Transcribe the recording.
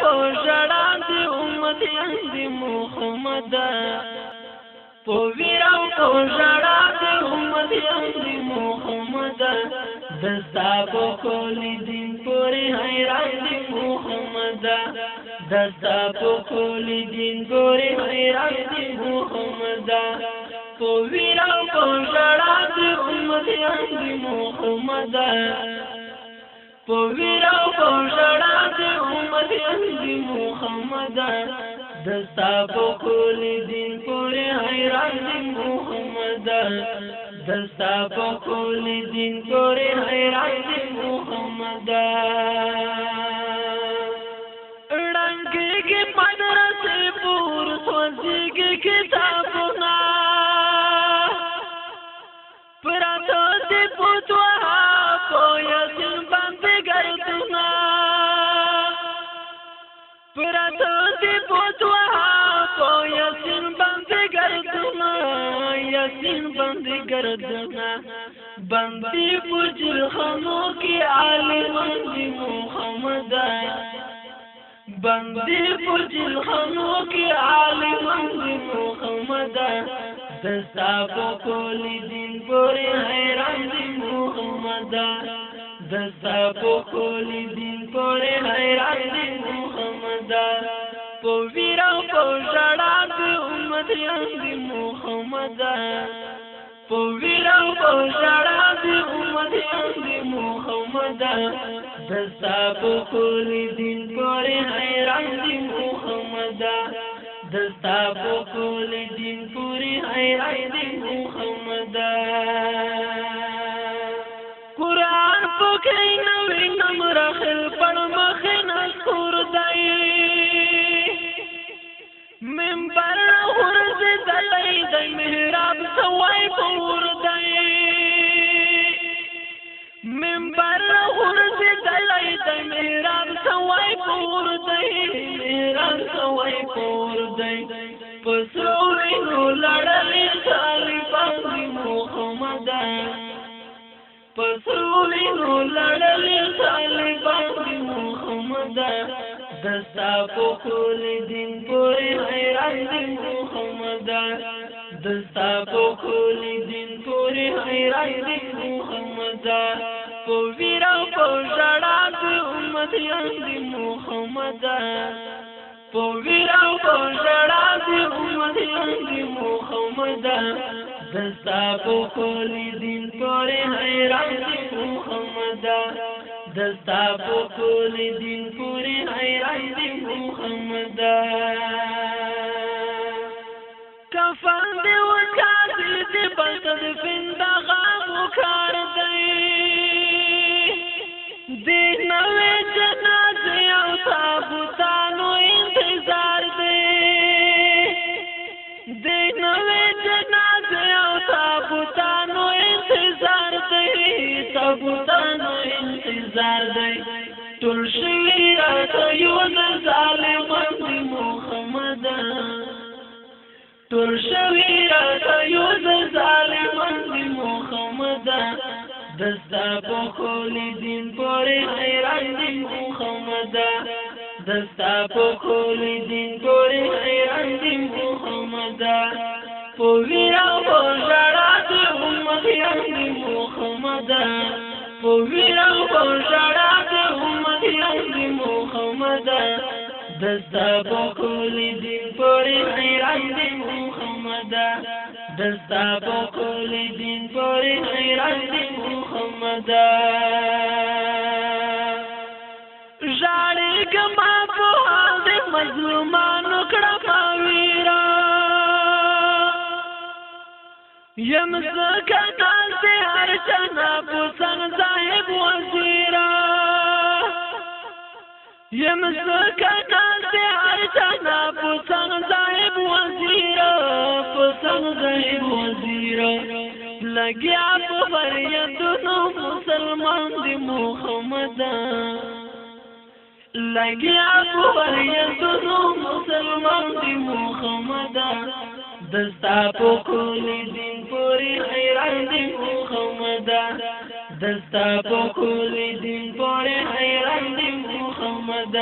پوژړا د امتیان د محمد پویرا پوژړا د امتیان د محمد دستا په کول دین پورې حیران د محمد دستا په کول دین پورې حیران د محمد پویرا پوژړا د امتیان د محمد پویرا پوژړا د امتیان د محمد دستا په کول دین پورې حیران د محمد دستا په کول دین پورې حیران د محمد رنگږي مدرسې پور سوځيږي کتابونه پراته دي پوتوها پویسن باندې ګرځونه پراته دي پوتوها پویسن باندې ګرځونه یسین باندې ګرځونه باندې پوجل خانو کې عالمان دي محمد باندې پوجل خانو کې عالمان دي محمد دستا په کول دین پورې حیران دي محمد دستا په کول دین پورې حیران دي محمد پویرا پوژړا د امتیان د محمد پویرا پوژړا د امتیان د محمد دستا په کول دین پورې حیران دي محمد دستا په کول دین پورې حیران دي محمد قرآن پکې نوې نمبر خل پړ مخې نسکور دی منبر ورځ دلای د محراب سوای پور دی منبر ورځ دلای د محراب سوای پور دی محراب سوای پور دی پسوري نو لړلې طالبان دی محمد پسوري نو لړلې طالبان دی محمد دستا په کول دین پورې حیران دي محمد دستا په کول دین پورې حیران دي محمد پویرا پوژړا د امتیان د محمد پویرا پوژړا د امتیان د محمد دستا په کول دین پورې حیران دي محمد دستا په کول دین پورې حیران دي محمد کفن دی وکاسي دی بلد فندغه وکړ دی دی نوې جنازه او تابوتانو انتظار دی دی نوې جنازه او تابوتانو انتظار دی تابوتانو انتظار دی ټول شي راته یو د ظالمان دی محمد ټول شوی راته یو د ظالمان دی محمد دستا په کول دین پورې حیران دي محمد دستا په کول دین پورې حیران دي محمد پویرا پوژړا د امتیان د محمد پویرا پوژړا د امتیان د محمد دستا په کول دین پورې حیران دي محمد دستا په کول دین پورې حیران دي محمد ژاړې کما په حال د مظلومانو کړه پاویرا یم زکه دلته هر چا په څنګ صاحب وزیرا یم زکه دلته هر چا په څنګ صاحب وزیرا په څنګ صاحب وزیرا لګیا په فریادونو مسلمان دی محمد لګیا په فریادونو مسلمان دی محمد دستا په کول دین پورې حیران دی محمد دستا په کول دین پورې حیران دی محمد